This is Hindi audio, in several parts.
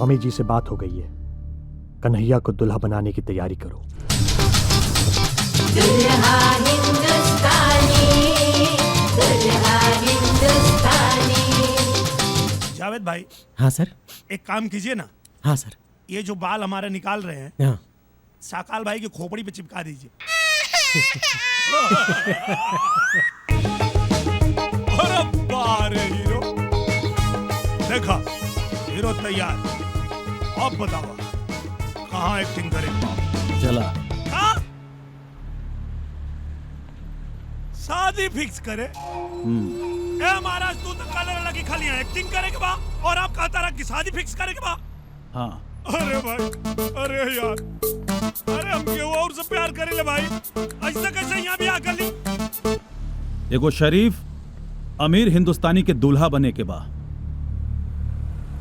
स्वामी जी से बात हो गई है, कन्हैया को दुल्हा बनाने की तैयारी करो। दुल्हा हिंदुस्तानी, दुल्हा हिंदुस्तानी। जावेद भाई। हाँ सर। एक काम कीजिए ना। हाँ सर। ये जो बाल हमारे निकाल रहे हैं, हाँ। साकाल भाई की खोपड़ी पे चिपका दीजिए। अरे बारे हीरो, देखा हीरो तैयार। अब बताओ कहाँ एक्टिंग करेगा? चला। हाँ? शादी फिक्स करे। ए महाराज, तू तो कलर लगी खाली एक्टिंग करे के बा, और आप कहता रहा कि शादी फिक्स करे के बा। हाँ। अरे भाई, अरे यार, अरे हम क्यों और से प्यार करे ले भाई? ऐसा कैसे यहाँ भी आकर ली? एगो शरीफ अमीर हिंदुस्तानी के दूल्हा बने के बा,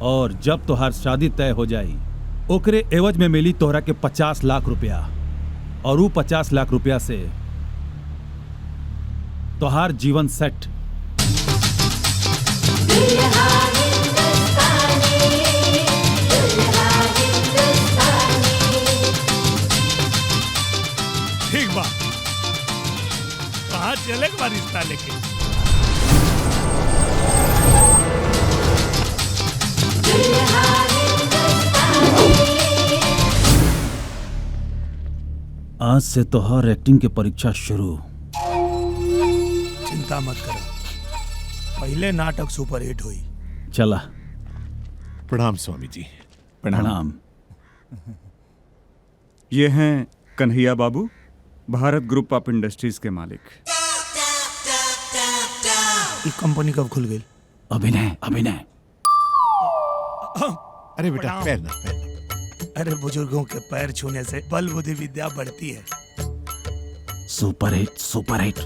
और जब तोहार शादी तय हो जाई, ओकरे एवज में मिली तोहरा के 50 लाख रुपया, और वो 50 लाख रुपया से तोहार जीवन सेट। ठीक बा, कहाँ चले के बाद रिश्ता लेके? आज से तोहार एक्टिंग के परीक्षा शुरू। चिंता मत करो, पहले नाटक सुपरहिट हुई। चला। प्रणाम स्वामी जी। प्रणाम। ये हैं कन्हैया बाबू, भारत ग्रुप ऑफ इंडस्ट्रीज के मालिक। ये कंपनी कब खुल गई? अभिनय अभिनय। अरे बेटा, पैर ना, पैर। अरे बुजुर्गों के पैर छूने से बल बुद्धि विद्या बढ़ती है। Super hit, super hit.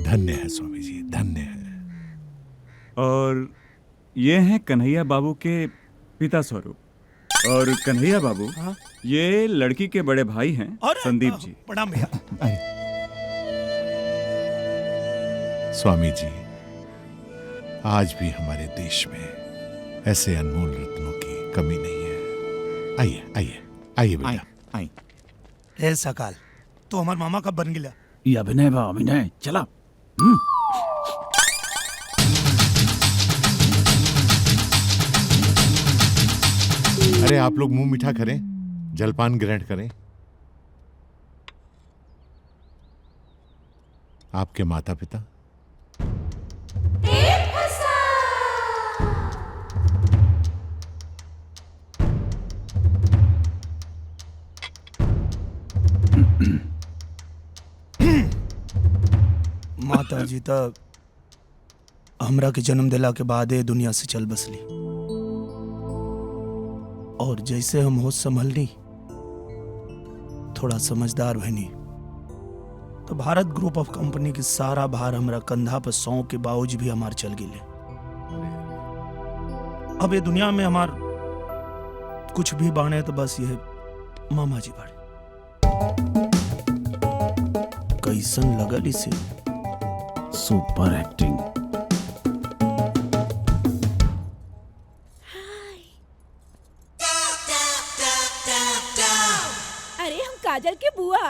धन्य है स्वामी जी, धन्य है। और ये हैं कन्हैया बाबू के पिता स्वरूप। और कन्हैया बाबू, हाँ? ये लड़की के बड़े भाई हैं, संदीप जी। प्रणाम भैया। स्वामी जी, आज भी हमारे देश में ऐसे अनमोल रत्नों की कमी नहीं है। आइए आइए आइए बेटा, आइए। ए सकाल, तो हमारे मामा कब बन गया? ये अभिनय बा, अभिनय। चला। अरे आप लोग मुंह मीठा करें, जलपान ग्रहण करें। आपके माता पिता? माता जी तक हमरा के जन्म दिला के बाद दुनिया से चल बसली, और जैसे हम होश संभलनी, थोड़ा समझदार बनी, तो भारत ग्रुप ऑफ कंपनी की सारा भार हमरा कंधा पर सौंप के बावजूद भी हमार चल गिले। अब ये दुनिया में हमार कुछ भी बाने तो बस ये मामा जी बाड़े। कैसन लगल इसे? Super acting. अरे हम काजल के बुआ।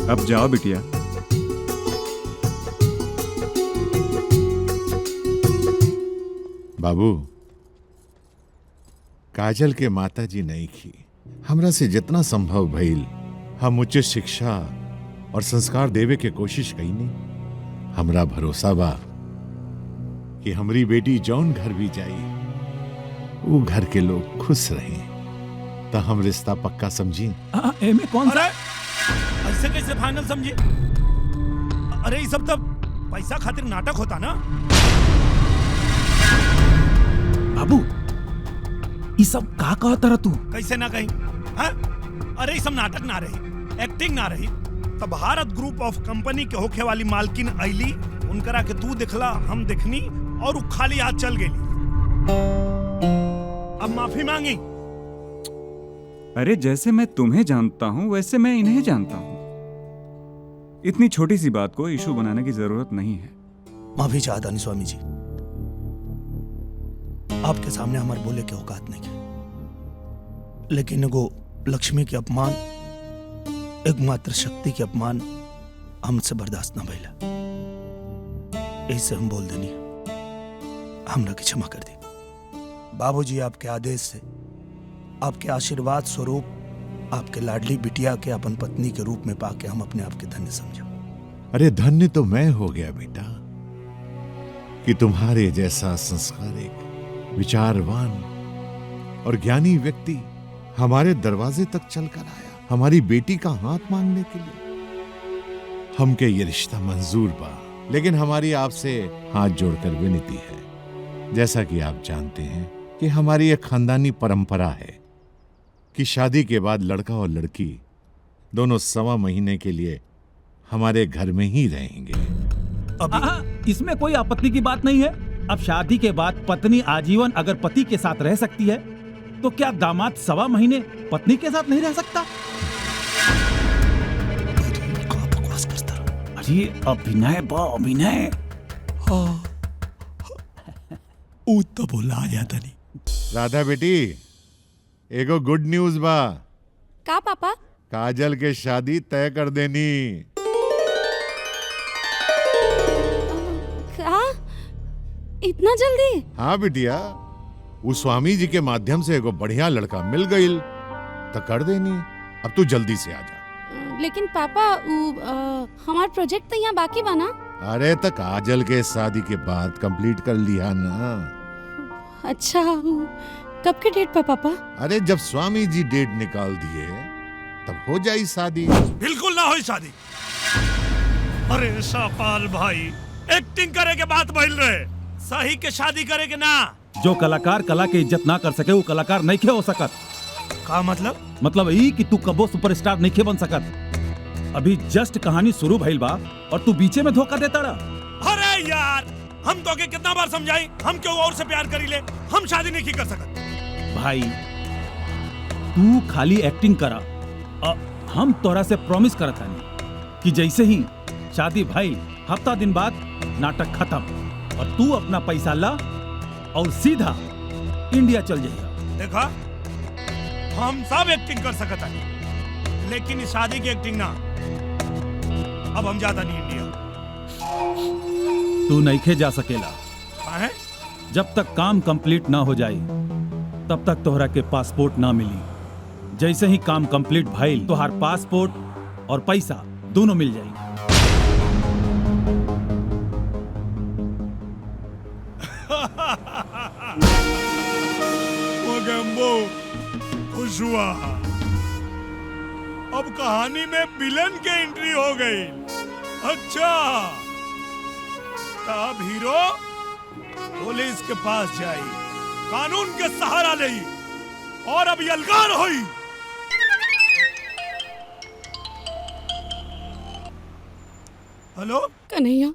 अब जाओ बिटिया। बाबू, काजल के माताजी नहीं की, हमरा से जितना संभव भइल हम उच्च शिक्षा और संस्कार देवे के कोशिश कईनी। हमरा भरोसा बा कि हमरी बेटी जौन घर भी जाई, वो घर के लोग खुश रहे, तो हम रिश्ता पक्का समझी। एमे कौन सा? ऐसे कैसे फाइनल समझे? अरे ये सब तो पैसा खातिर नाटक होता ना। बाबू, ये सब का कहता रहा तू? कैसे ना कहीं? हाँ? अरे ये सब नाटक ना रही, एक्टिंग ना रही, तो भारत ग्रुप ऑफ कंपनी के होखे वाली मालकिन आईली, उनकरा के तू दिखला, हम देखनी, और वो खाली हाथ चल गई। अब माफी मांगी। अरे जैसे मैं तुम्हें जानता हूं वैसे मैं इन्हें जानता हूं। इतनी छोटी सी बात को इशू बनाने की जरूरत नहीं है। माफी चाहता नहीं स्वामी जी, आपके सामने हमारे बोले के औकात नहीं है, लेकिन एगो लक्ष्मी के अपमान, एकमात्र शक्ति के अपमान हमसे बर्दाश्त ना भइला, इससे हम बोल देनी हमरा की क्षमा कर दी। बाबूजी आपके आदेश से, आपके आशीर्वाद स्वरूप आपके लाडली बिटिया के अपन पत्नी के रूप में पाके हम अपने आप के धन्य समझा। अरे धन्य तो मैं हो गया बेटा कि तुम्हारे जैसा संस्कारिक, विचारवान और ज्ञानी व्यक्ति हमारे दरवाजे तक चलकर आया हमारी बेटी का हाथ मांगने के लिए। हमके ये रिश्ता मंजूर बा, लेकिन हमारी आपसे हाथ जोड़कर विनती है, जैसा कि आप जानते हैं कि हमारी एक खानदानी परंपरा है कि शादी के बाद लड़का और लड़की दोनों 1.25 महीने के लिए हमारे घर में ही रहेंगे। इसमें कोई आपत्ति की बात नहीं है। अब शादी के बाद पत्नी आजीवन अगर पति के साथ रह सकती है, तो क्या दामाद 1.25 महीने पत्नी के साथ नहीं रह सकता? बकवास करता रहो। अरे अभिनय बा अभिनय। ऊ तो बोला आ जाता नहीं। राधा बेटी, एगो गुड न्यूज बा। का पापा? काजल के शादी तय कर देनी। का? इतना जल्दी? हाँ बिटिया, वो स्वामी जी के माध्यम से एगो बढ़िया लड़का मिल गईल तो कर देनी। अब तू जल्दी से आ जा। लेकिन पापा हमार प्रोजेक्ट तो यहाँ बाकी बना। अरे तो काजल के शादी के बाद कंप्लीट कर लिया ना। अच्छा, कब के डेट पर पापा? अरे जब स्वामी जी डेट निकाल दिए तब हो जाई शादी। बिल्कुल ना होई शादी। अरे शापाल भाई, एक्टिंग करे के बात बोल रहे, सही के शादी करे के ना। जो कलाकार कला की इज्जत ना कर सके वो कलाकार नहीं खे हो सकत। का मतलब? मतलब यही कि तू कबो सुपरस्टार नहीं खे बन सकत। अभी जस्ट कहानी शुरू भइल बा और तू बीचे में धोखा देता रहा। अरे यार, हम तो के कितना बार समझाई, हम क्यों और से प्यार करी ले, हम शादी नहीं कर सकत। भाई तू खाली एक्टिंग करा, हम तोरा से प्रॉमिस करत हनी कि जैसे ही शादी भाई हफ्ता दिन बाद नाटक खत्म और तू अपना पैसा ला और सीधा इंडिया चल जाएगा। देखा, हम सब एक्टिंग कर सकत हनी, लेकिन इस शादी की एक्टिंग ना। अब हम जाता नहीं इंडिया। तू नहीं खे जा सकेला। काहे? जब तक काम कंप्लीट ना हो जाए तब तक तोहरा के पासपोर्ट ना मिली। जैसे ही काम कंप्लीट भइल तोहार पासपोर्ट और पैसा दोनों मिल जाई। वो गैम्बो खुश हुआ। अब कहानी में विलन के एंट्री हो गई। अच्छा, अब हीरो पुलिस के पास जाई, कानून के सहारा ले और अब यलगार हुई। हेलो कन्हैया,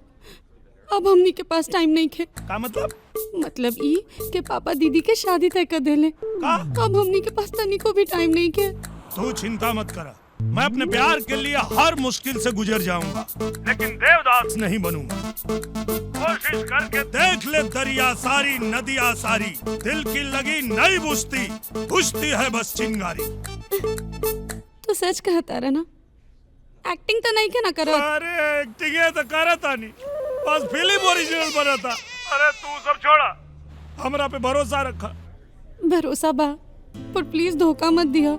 अब हमनी के पास टाइम नहीं खे। का मतलब? मतलब ई के पापा दीदी के शादी तय कर देले। का? अब हमनी के पास तनिको भी टाइम नहीं खे। तू चिंता मत करा, मैं अपने प्यार के लिए हर मुश्किल से गुजर जाऊंगा, लेकिन देवदास नहीं बनूंगा। कोशिश करके देख ले दरिया सारी, नदियाँ सारी, दिल की लगी नहीं बुझती है बस चिंगारी। तो सच कहता रहा ना, एक्टिंग तो नहीं के ना करो। अरे एक्टिंग है तो करता नहीं, बस फिल्म ओरिजिनल बनता। अरे तू सब छोड़ा, हमरा पे भरोसा रखा। भरोसा बा, पर प्लीज धोखा मत दिया।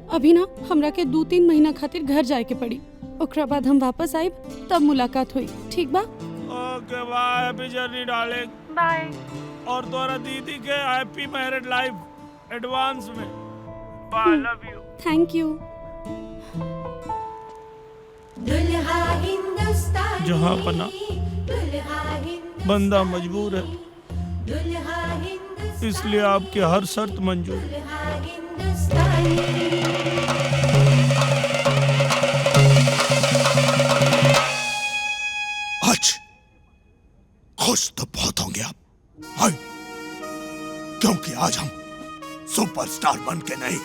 अभी ना हमरा के 2-3 महीना खातिर घर जाए के पड़ी, ओकरा बाद हम वापस आइब तब मुलाकात हुई। ठीक बा? Okay bye, happy journey darling. Bye. और तोरा दीदी के हैप्पी मैरिड लाइफ एडवांस में। Bye, love you. Thank you. जहाँ पना बंदा मजबूर है, इसलिए आपकी हर शर्त मंजूर। आज खुश तो बहुत होंगे। सुपरस्टार बन के नहीं,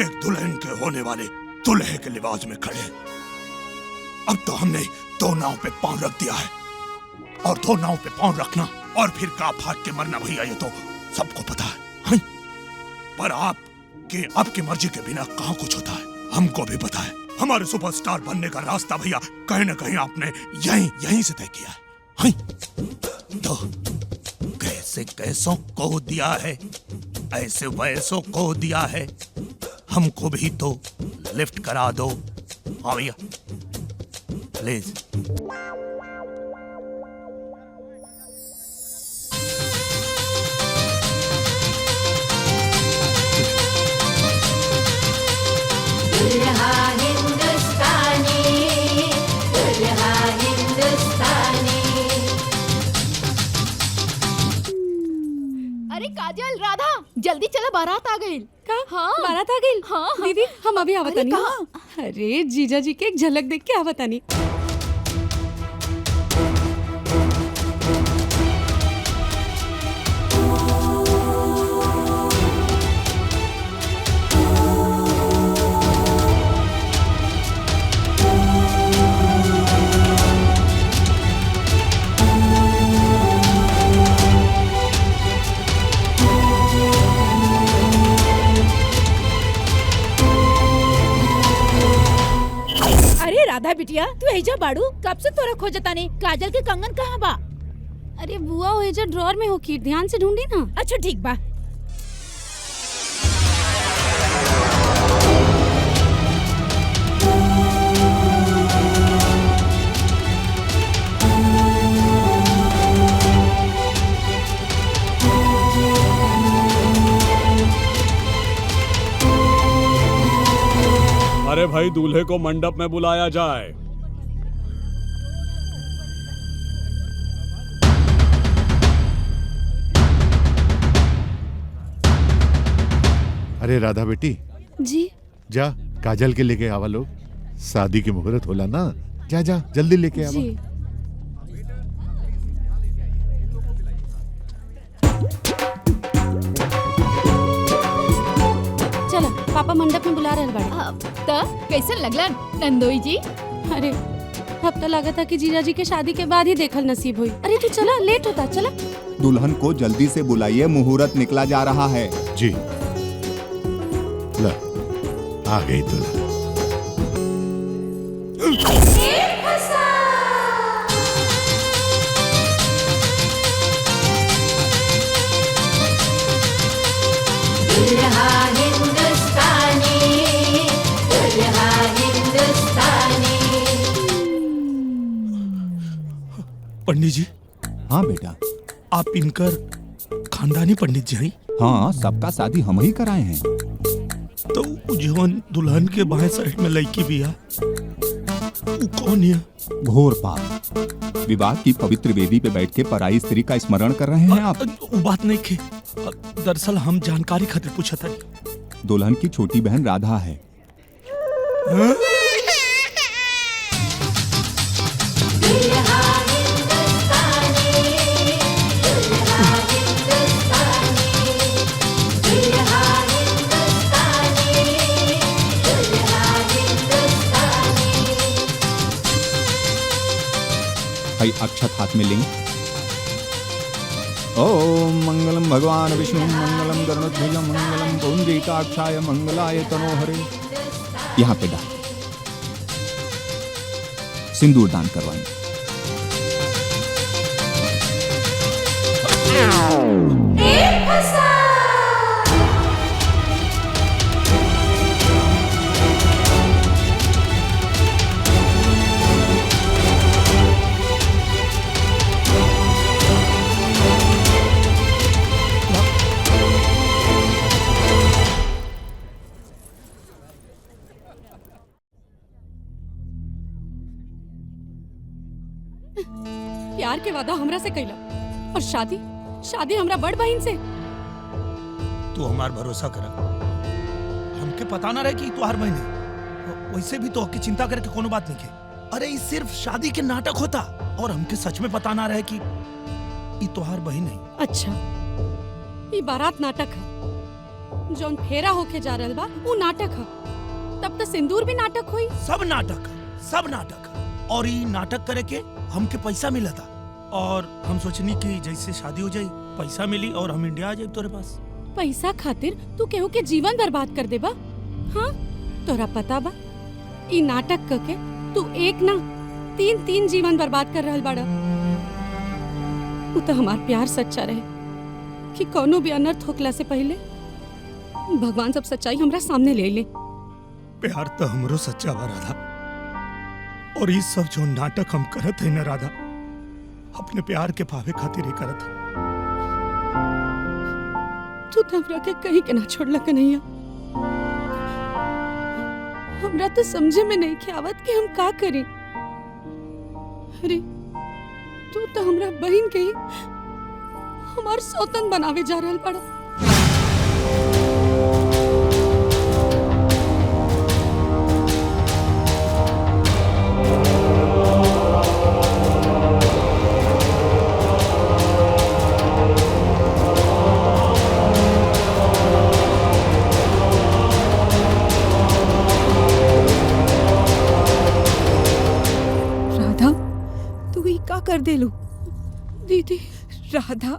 एक दुल्हन के होने वाले दुल्हे के लिबास में खड़े। अब तो हमने दो नाव पे पांव रख दिया है, और दो नाव पे पांव रखना और फिर काप फाट के मरना भैया, ये तो सबको पता है। पर आपकी मर्जी के बिना कहाँ कुछ होता है, हमको भी पता है। हमारे सुपरस्टार बनने का रास्ता भैया कहीं ना कहीं आपने यहीं से तय किया है। तो कैसे कैसों को दिया है, ऐसे वैसों को दिया है, हमको भी तो लिफ्ट करा दो। हाँ भैया प्लीज। दुल्हा हिंदुस्तानी, दुल्हा हिंदुस्तानी। अरे काजल, राधा, जल्दी चला, बारात आ गई। का? हाँ बारात आ गई? हाँ, हाँ। दीदी हम अभी आवत अरे नहीं। कहाँ? अरे जीजा जी के एक झलक देख के आवत नहीं। राधा बिटिया, तू एजा बाड़ू, कब से तोरा खोजता नहीं। काजल के कंगन कहाँ बा? अरे बुआ वो एजा ड्रॉर में होकी, ध्यान से ढूंढी ना। अच्छा ठीक बा। अरे भाई, दूल्हे को मंडप में बुलाया जाए। अरे राधा बेटी, जी जा काजल के लेके आवा लोग, शादी की मुहूर्त होला ना। जा जा जल्दी लेके आवा। जी। चलो पापा मंडप में बुला रहे बाड़े। त कैसन लगलन नंदोई जी? अरे अब तो लगा था कि जीजा जी के शादी के बाद ही देखल नसीब हुई। अरे तू चला, लेट होता। चला दुल्हन को जल्दी से बुलाइए, मुहूर्त निकला जा रहा है। जी ला, आ गई दुल्हन। दुल्हा हिंदुस्तानी, दुल्हा हिंदुस्तानी। पंडित जी। हाँ बेटा। आप इनकर खानदानी पंडित जी हैं? हाँ, सबका शादी हम ही कराए हैं। तो जीवन दुल्हन के बाएं साइड में लड़की भी है, वो कौन है? घोर पाप। विवाह की पवित्र वेदी पे बैठ के पराई स्त्री का स्मरण कर रहे हैं आप। वो बात नहीं खे, दरअसल हम जानकारी खातिर पूछा था। दुल्हन की छोटी बहन राधा है। अक्षत हाथ में लेंगे। ओम मंगलम भगवान विष्णु, मंगलम गरुड़ध्वज, मंगलम पुंडरीकाक्षाय, मंगलाय तनोहरे। यहाँ पे डाल, सिंदूर दान करवाएंगे। प्यार के वादा हमरा से कैला और शादी शादी हमरा बड़ बहन से। तू हमार भरोसा करा, हमके पता ना रहे कि तुहार बहन है। वैसे भी तो हकी चिंता करे के कोनो बात नहीं के। अरे ये सिर्फ शादी के नाटक होता, और हमके सच में पता ना रहे कि ये तुहार बहन है। अच्छा, ये बारात नाटक है जौन फेरा होके जा रहल बा वो नाटक ह। तब तो सिंदूर भी नाटक हुई। सब नाटक और ये नाटक करे के हमके पैसा मिला था और हम सोचनी कि जैसे शादी हो जाए पैसा मिली और हम इंडिया आ जाए तोरे पास। पैसा खातिर तू केहू के जीवन बर्बाद कर देबा? हाँ, तोरा पता बा ई नाटक करके तू एक ना तीन जीवन बर्बाद कर रहल बाड़ा। वो तो हमार प्यार सच्चा रहे कि कोनो भी अनर्थ होकला से पहले भगवान सब सच्चाई हमरा सामने ले ले। प्यार तो हमरो सच्चा बा राधा, और ये सब जो नाटक हम करत है ना राधा, अपने प्यार के पावे खातिर ही करत है। तू तो हमरा के कहीं के ना छोड़ला कन्हैया। हमरा तो समझे में नहीं के आवत कि हम का करें। अरे तू तो हमरा बहन के ही हमार सौतन बनावे जा रहल पड़ा। का कर देलू दीदी? राधा,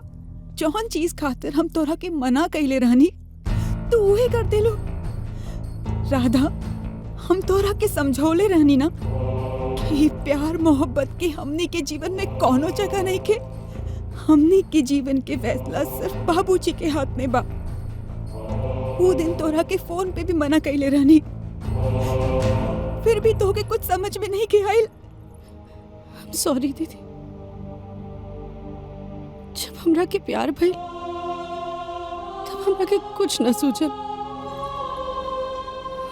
जौन चीज खातिर हम तोरा के मना कइले रहनी तू उहे कर देलू। राधा, हम तोरा के समझौले रहनी ना कि प्यार मोहब्बत के हमनी के जीवन में कोनो जगह नहीं के। हमनी के जीवन के फैसला सिर्फ बाबूजी के हाथ में बा। वो दिन तोरा के फोन पे भी मना कइले रहनी, फिर भी तोके कुछ समझ में नहीं के आइल। सॉरी दीदी, जब हमरा के प्यार भइल तब हमरा के कुछ न सूझल।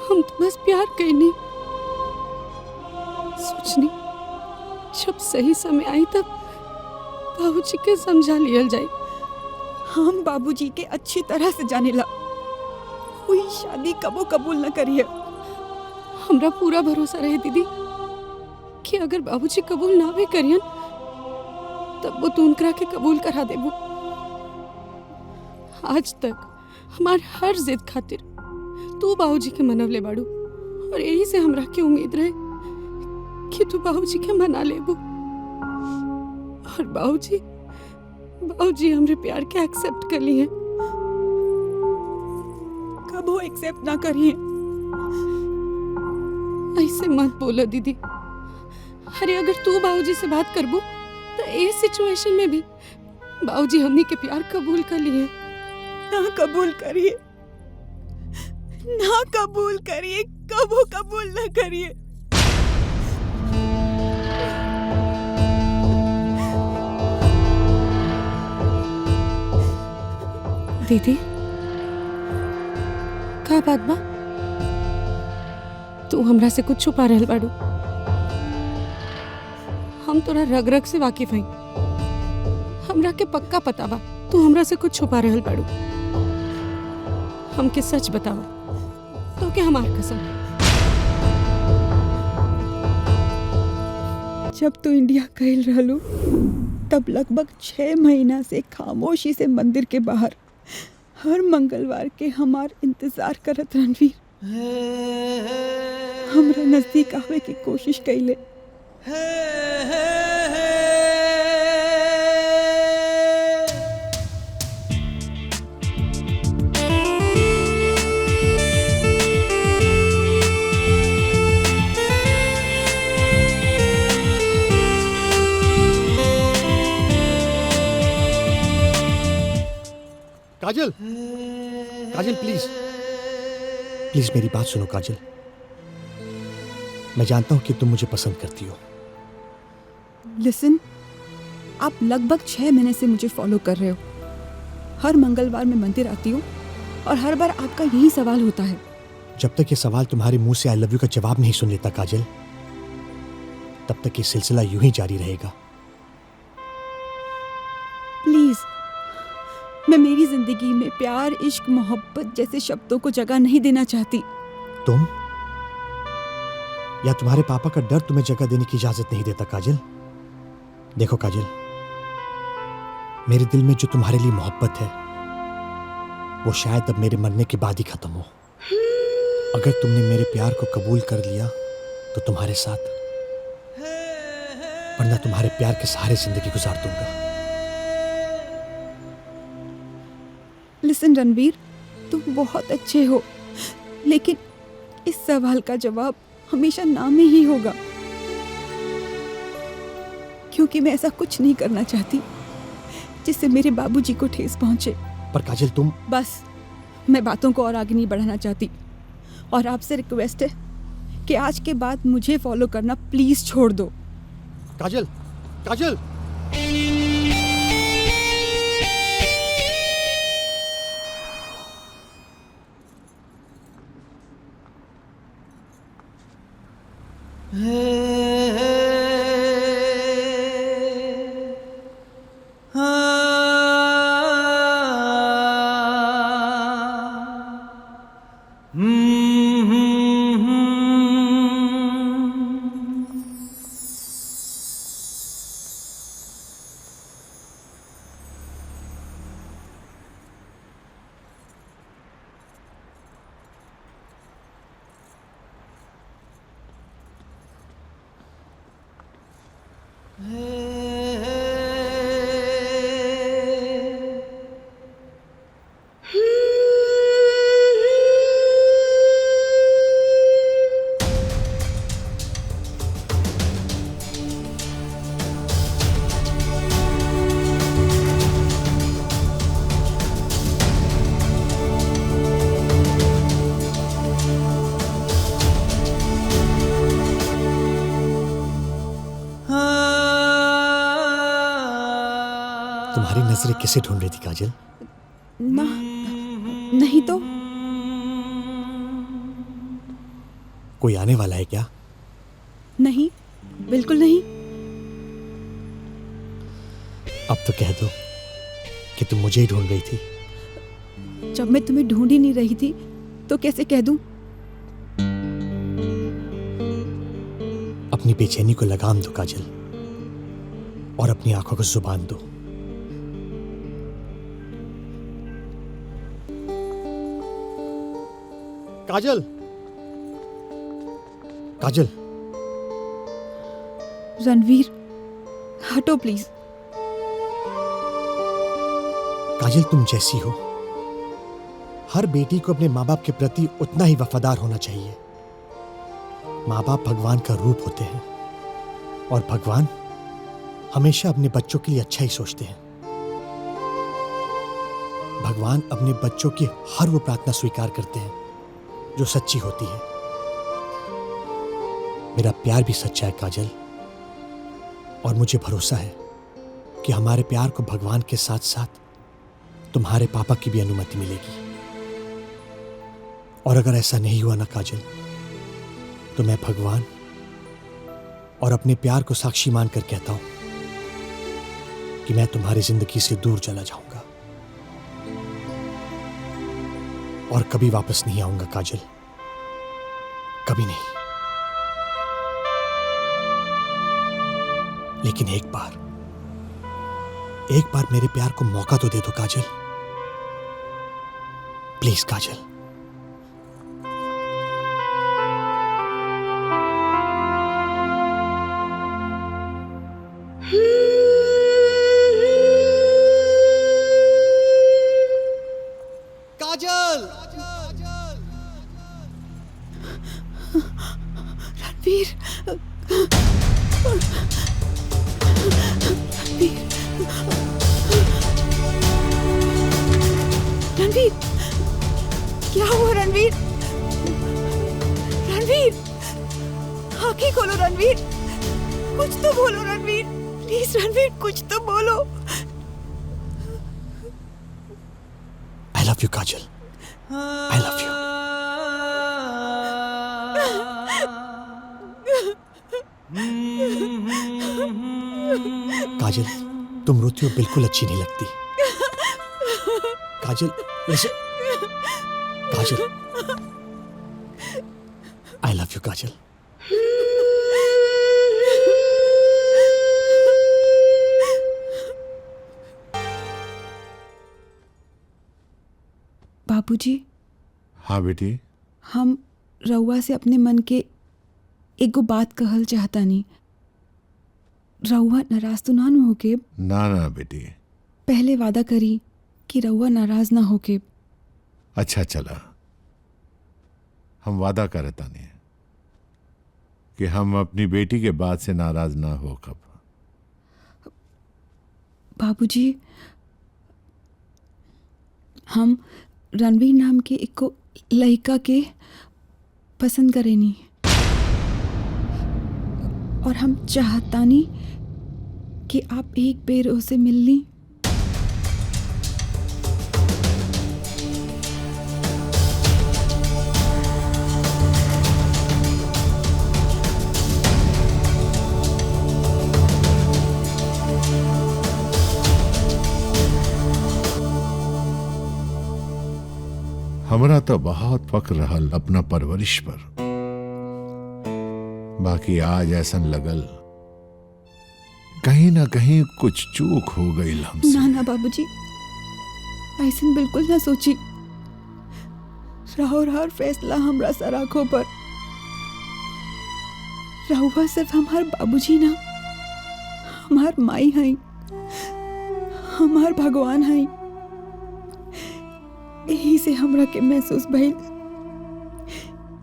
हम तो बस प्यार कइनी, सोचनी जब सही समय आई तब बाबूजी के समझा लियल जाए। हम बाबूजी के अच्छी तरह से जानेला, कोई शादी कबो कबूल न करिए। हमरा पूरा भरोसा रहे दीदी कि अगर बाबूजी कबूल ना भी करियन तब वो तू उनकरा के कबूल करा देबो। आज तक हमार हर जिद खातिर तू बाबूजी के मनवले बाड़ू, और यही से हमरा के उम्मीद रहे कि तू बाबूजी के मना लेबो। और बाबूजी हमरे प्यार के एक्सेप्ट कर लिए। कब वो एक्सेप्ट ना करिए? ऐसे मत बोलो दीदी। अरे अगर तू बाबूजी से बात करबो तो इस सिचुएशन में भी बाबूजी हमनी के प्यार कबूल कर लिए। ना कबूल करिए, ना कबूल करिए, कबो कबूल ना करिए। दीदी, का बात बा? तू हमरा से कुछ छुपा रहल बाड़ू। हम तोरा रग रग से वाकिफ हई। हमरा के पक्का पता बा तू हमरा से कुछ छुपा रहल बाड़ू। हमके सच बतावा, तो के हमार कसम। जब तू इंडिया गइल रहलू तब लगभग 6 महीना से खामोशी से मंदिर के बाहर हर मंगलवार के हमार इंतजार करत रणवीर हमरा नजदीक आवे की कोशिश कइले। काजल, काजल प्लीज प्लीज मेरी बात सुनो काजल। मैं जानता हूं कि तुम मुझे पसंद करती हो। लिसन, आप लगभग 6 महीने से मुझे फॉलो कर रहे हो। हर मंगलवार मैं मंदिर आती हूँ और हर बार आपका यही सवाल होता है। जब तक ये सवाल तुम्हारे मुंह से आई लव यू का जवाब नहीं सुन लेता काजल, तब तक ये सिलसिला यूं ही जारी रहेगा। प्लीज, मैं मेरी जिंदगी में प्यार, इश्क, मोहब्बत जैसे शब्दों को जगह नहीं देना चाहती। तुम या तुम्हारे पापा का डर तुम्हें जगह देने की इजाजत नहीं देता काजल। देखो काजल, मेरे दिल में जो तुम्हारे लिए मोहब्बत है वो शायद अब मेरे मरने के बाद ही खत्म हो। अगर तुमने मेरे प्यार को कबूल कर लिया तो तुम्हारे साथ, वरना तुम्हारे प्यार के सहारे जिंदगी गुजार दूंगा। लिसन रणवीर, तुम बहुत अच्छे हो, लेकिन इस सवाल का जवाब हमेशा ना में ही होगा, क्योंकि मैं ऐसा कुछ नहीं करना चाहती जिससे मेरे बाबूजी को ठेस पहुंचे। पर काजल तुम... बस, मैं बातों को और आगे नहीं बढ़ाना चाहती, और आपसे रिक्वेस्ट है कि आज के बाद मुझे फॉलो करना प्लीज छोड़ दो। काजल, काजल! तुम्हारी नजरें किसे ढूंढ रही थी काजल? ना, नहीं तो। कोई आने वाला है क्या? नहीं, बिल्कुल नहीं। अब तो कह दो कि तुम मुझे ही ढूंढ रही थी। जब मैं तुम्हें ढूंढ ही नहीं रही थी तो कैसे कह दूं? अपनी बेचैनी को लगाम दो काजल, और अपनी आंखों को जुबान दो। काजल, काजल! रणवीर, हटो प्लीज। काजल, तुम जैसी हो, हर बेटी को अपने माँ बाप के प्रति उतना ही वफादार होना चाहिए। माँ बाप भगवान का रूप होते हैं, और भगवान हमेशा अपने बच्चों के लिए अच्छा ही सोचते हैं। भगवान अपने बच्चों की हर वो प्रार्थना स्वीकार करते हैं जो सच्ची होती है। मेरा प्यार भी सच्चा है काजल, और मुझे भरोसा है कि हमारे प्यार को भगवान के साथ साथ तुम्हारे पापा की भी अनुमति मिलेगी। और अगर ऐसा नहीं हुआ ना काजल, तो मैं भगवान और अपने प्यार को साक्षी मानकर कहता हूं कि मैं तुम्हारी जिंदगी से दूर चला जाऊंगा और कभी वापस नहीं आऊंगा काजल, कभी नहीं। लेकिन एक बार मेरे प्यार को मौका तो दे दो काजल, प्लीज काजल। काजल! रणवीर, रणवीर, क्या हुआ रणवीर? रणवीर, आंखें खोलो रणवीर, कुछ तो बोलो रणवीर, प्लीज रणवीर, कुछ तो बोलो। I love you Kajal, I love you। काजल, तुम रोती हो बिल्कुल अच्छी नहीं लगती। काजल, वैसे काजल, I love you काजल। बाबूजी, हाँ बेटी। हम रउआ से अपने मन के एगो बात कहल चाहतानी। रउआ नाराज तो ना न होके? ना ना बेटी। पहले वादा करी कि रउआ नाराज ना होके। अच्छा चला, हम वादा करता नहीं कि हम अपनी बेटी के बात से नाराज ना हो कब। बाबूजी, हम रणवीर नाम के एक लड़का के पसंद करेनी और हम चाहतानी कि आप एक बेर उसे मिल ली। हमरा तो बहुत फक्र रहल अपना परवरिश पर, बाकी आज ऐसन लगल कहीं ना कहीं कुछ चूक हो गई हमसे। ना ना बाबूजी, ऐसा बिल्कुल ना सोची। राहुल हर फैसला हमरा सर आंखों पर। रहुआ सिर्फ हमार बाबूजी ना, हमार माई हैं, हमार भगवान हैं। यही से हमरा के महसूस भइल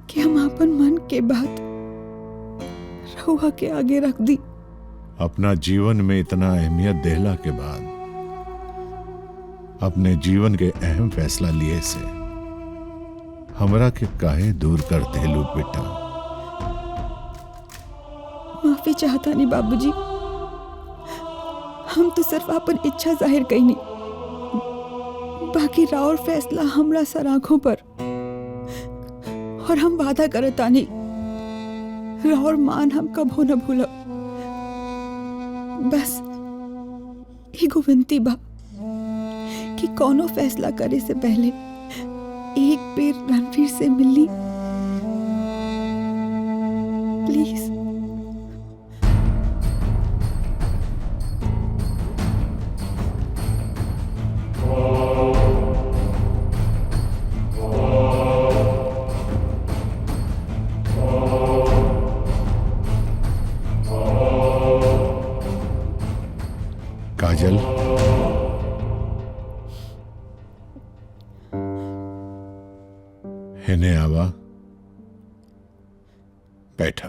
कि हम अपन मन के बात रहुआ के आगे रख दी। अपना जीवन में इतना अहमियत देहला के बाद अपने जीवन के अहम फैसला लिए से हमरा के काहे दूर कर देलू बेटा? माफी चाहता नहीं बाबूजी, हम तो सिर्फ अपन इच्छा जाहिर कईनी। बाकी राउर फैसला हमरा सर आंखों पर, और हम वादा करतानी राउर मान हम कबो न भूलब। बस एगो विनती बा कि कोनो फैसला करे से पहले एक बेर रणवीर से मिलनी प्लीज। काजल, हिने आवा, बैठा।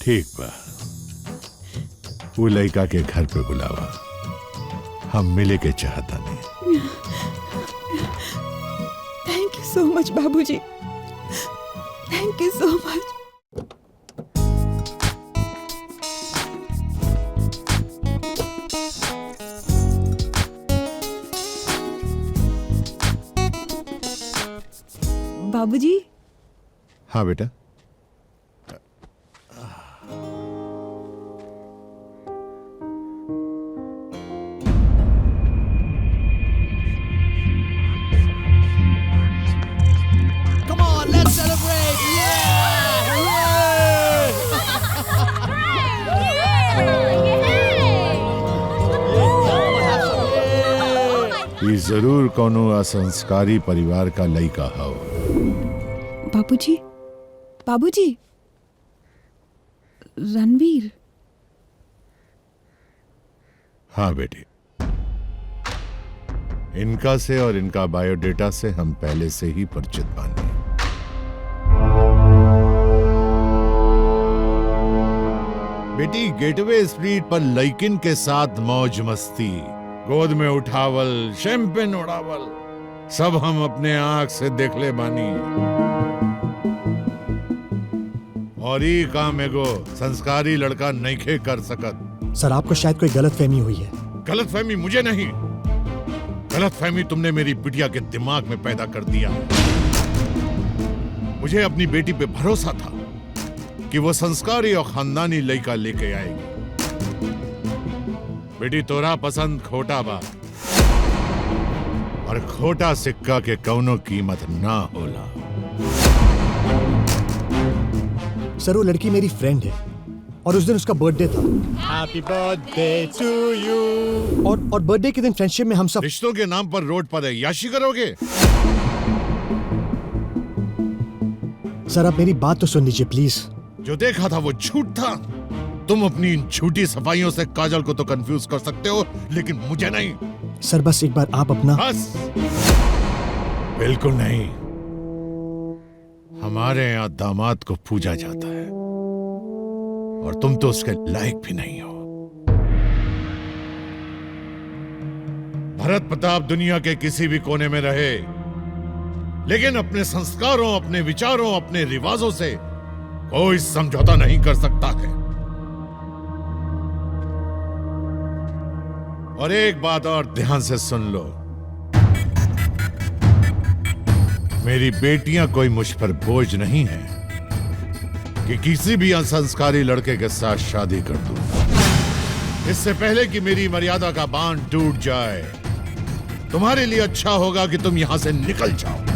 ठीक बा, वो लड़का के घर पे बुलावा, हम मिले के चाहता नहीं। थैंक यू सो मच बाबूजी, थैंक यू सो मच। बाबूजी। हाँ बेटा। Come on, let's celebrate! ये जरूर कोनो असंस्कारी परिवार का लड़का हो। बाबूजी, बाबूजी, रणवीर। हाँ बेटी, इनका से और इनका बायोडेटा से हम पहले से ही परिचित बानी। बेटी, गेटवे स्ट्रीट पर लड़किन के साथ मौज मस्ती, गोद में उठावल, शैंपेन उड़ावल, सब हम अपने आंख से देख ले बानी। और ये काम एगो संस्कारी लड़का नहीं कर सकत। सर, आपको शायद कोई गलतफहमी हुई है। गलतफहमी मुझे नहीं, गलतफहमी तुमने मेरी बिटिया के दिमाग में पैदा कर दिया। मुझे अपनी बेटी पे भरोसा था कि वो संस्कारी और खानदानी लड़का लेके आएगी। बेटी, तोरा पसंद खोटा बा, और खोटा सिक्का के कौनो कीमत ना होला। सर, वो लड़की मेरी फ्रेंड है और उस दिन उसका बर्थडे था। Happy birthday to you. और बर्थडे के दिन फ्रेंडशिप में हम सब रिश्तों के नाम पर रोड पर याशी करोगे? सर आप मेरी बात तो सुन लीजिए प्लीज। जो देखा था वो झूठ था। तुम अपनी इन झूठी सफाइयों से काजल को तो कंफ्यूज कर सकते हो, लेकिन मुझे नहीं। सर बस एक बार आप अपना। बस बिल्कुल नहीं। हमारे यहाँ दामाद को पूजा जाता है और तुम तो उसके लायक भी नहीं हो। भरत प्रताप दुनिया के किसी भी कोने में रहे, लेकिन अपने संस्कारों, अपने विचारों, अपने रिवाजों से कोई समझौता नहीं कर सकता है। और एक बात और ध्यान से सुन लो, मेरी बेटियां कोई मुझ पर बोझ नहीं है कि किसी भी असंस्कारी लड़के के साथ शादी कर दूं। इससे पहले कि मेरी मर्यादा का बांध टूट जाए, तुम्हारे लिए अच्छा होगा कि तुम यहां से निकल जाओ।